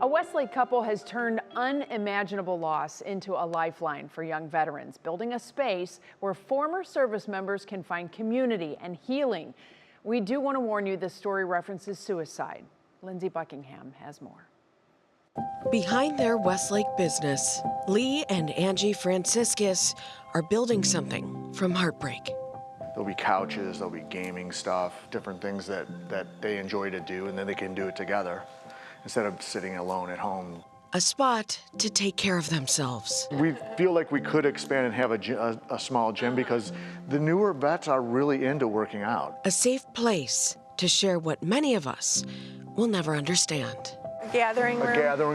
A Westlake couple has turned unimaginable loss into a lifeline for young veterans, building a space where former service members can find community and healing. We do want to warn you, this story references suicide. Lindsay Buckingham has more. Behind their Westlake business, Lee and Angie Franciscus are building something from heartbreak. There'll be couches, there'll be gaming stuff, different things that they enjoy to do, and then they can do it together instead of sitting alone at home. A spot to take care of themselves. We feel like we could expand and have a small gym because the newer vets are really into working out. A safe place to share what many of us will never understand. A gathering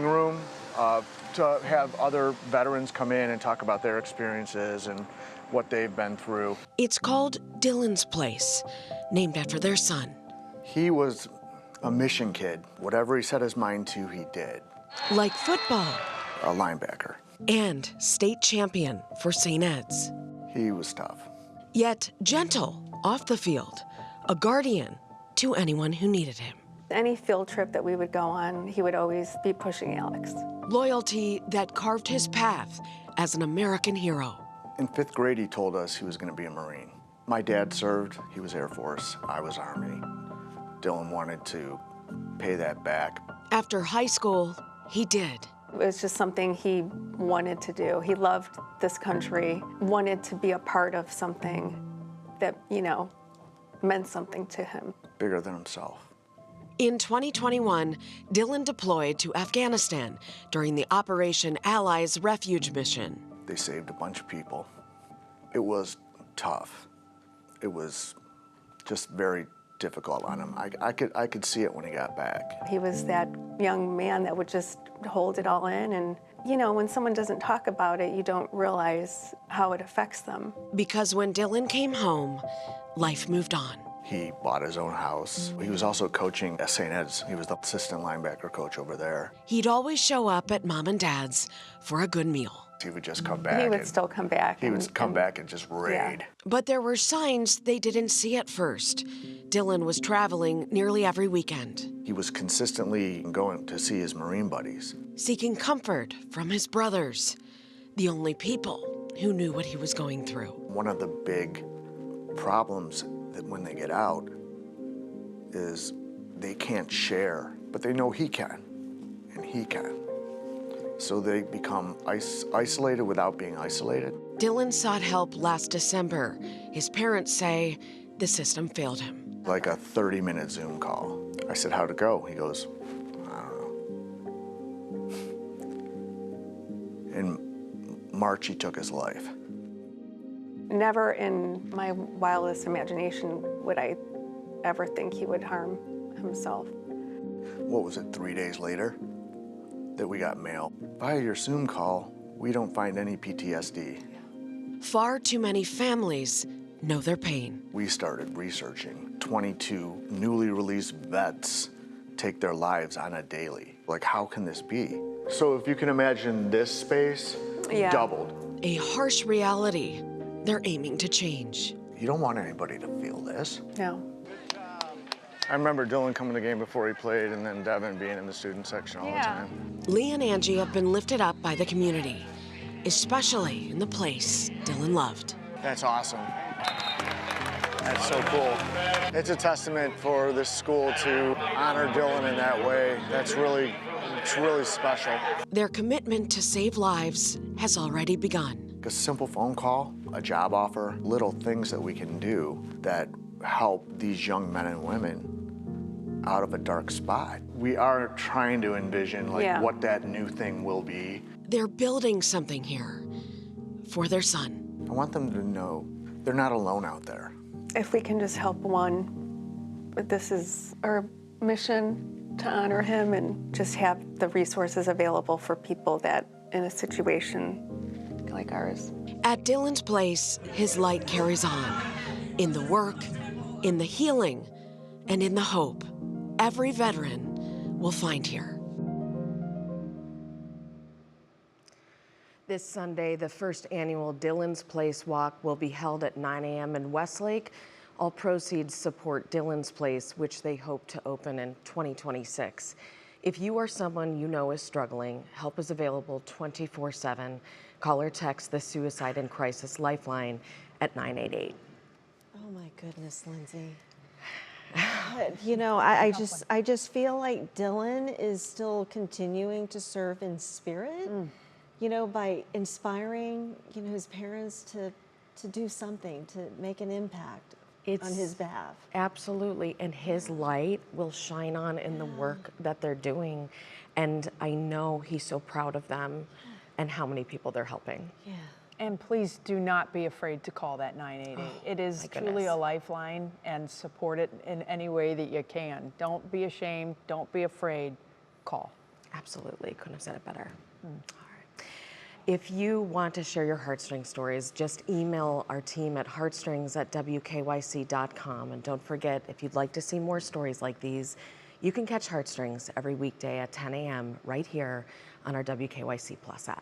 room to have other veterans come in and talk about their experiences and what they've been through. It's called Dillon's Place, named after their son. He was a mission kid. Whatever he set his mind to, he did. Like football. A linebacker. And state champion for St. Ed's. He was tough. Yet gentle off the field, a guardian to anyone who needed him. Any field trip that we would go on, he would always be pushing Alex. Loyalty that carved his path as an American hero. In 5th grade, he told us he was going to be a Marine. My dad served, he was Air Force, I was Army. Dillon wanted to pay that back. After high school, he did. It was just something he wanted to do. He loved this country, wanted to be a part of something that, meant something to him. Bigger than himself. In 2021, Dillon deployed to Afghanistan during the Operation Allies Refuge mission. They saved a bunch of people. It was tough. It was just very difficult on him. I could see it when he got back. He was that young man that would just hold it all in, and when someone doesn't talk about it, you don't realize how it affects them. Because when Dillon came home, life moved on. He bought his own house. He was also coaching at St. Ed's. He was the assistant linebacker coach over there. He'd always show up at Mom and Dad's for a good meal. He would just come back. He would still come back. He would come back and just raid. Yeah. But there were signs they didn't see at first. Dillon was traveling nearly every weekend. He was consistently going to see his Marine buddies. Seeking comfort from his brothers, the only people who knew what he was going through. One of the big problems that when they get out is they can't share, but they know he can, and he can. So they become isolated without being isolated. Dillon sought help last December. His parents say the system failed him. Like a 30-minute Zoom call. I said, how'd it go? He goes, I don't know. In March, he took his life. Never in my wildest imagination would I ever think he would harm himself. What was it, 3 days later that we got mail? Via your Zoom call, we don't find any PTSD. Far too many families know their pain. We started researching. 22 newly released vets take their lives on a daily. Like, how can this be? So if you can imagine this space, doubled. A harsh reality they're aiming to change. You don't want anybody to feel this. No. I remember Dillon coming to the game before he played, and then Devin being in the student section all the time. Lee and Angie have been lifted up by the community, especially in the place Dillon loved. That's awesome. That's so cool. It's a testament for this school to honor Dillon in that way. It's really special. Their commitment to save lives has already begun. A simple phone call, a job offer, little things that we can do that help these young men and women out of a dark spot. We are trying to envision what that new thing will be. They're building something here for their son. I want them to know they're not alone out there. If we can just help one, this is our mission, to honor him and just have the resources available for people that in a situation like ours. At Dillon's Place, his light carries on. In the work, in the healing, and in the hope every veteran will find here. This Sunday, the first annual Dillon's Place Walk will be held at 9 a.m. in Westlake. All proceeds support Dillon's Place, which they hope to open in 2026. If you or someone you know is struggling, help is available 24/7. Call or text the Suicide and Crisis Lifeline at 988. Oh my goodness, Lindsay. But, you know, I just feel like Dillon is still continuing to serve in spirit, you know, by inspiring, you know, his parents to do something, to make an impact on his behalf. Absolutely, and his light will shine on in the work that they're doing. And I know he's so proud of them and how many people they're helping. Yeah. And please do not be afraid to call that 988. It is truly a lifeline, and support it in any way that you can. Don't be ashamed, don't be afraid, call. Absolutely, couldn't have said it better. All right. If you want to share your heartstring stories, just email our team at heartstrings@wkyc.com. And don't forget, if you'd like to see more stories like these, you can catch Heartstrings every weekday at 10 a.m. right here on our WKYC Plus app.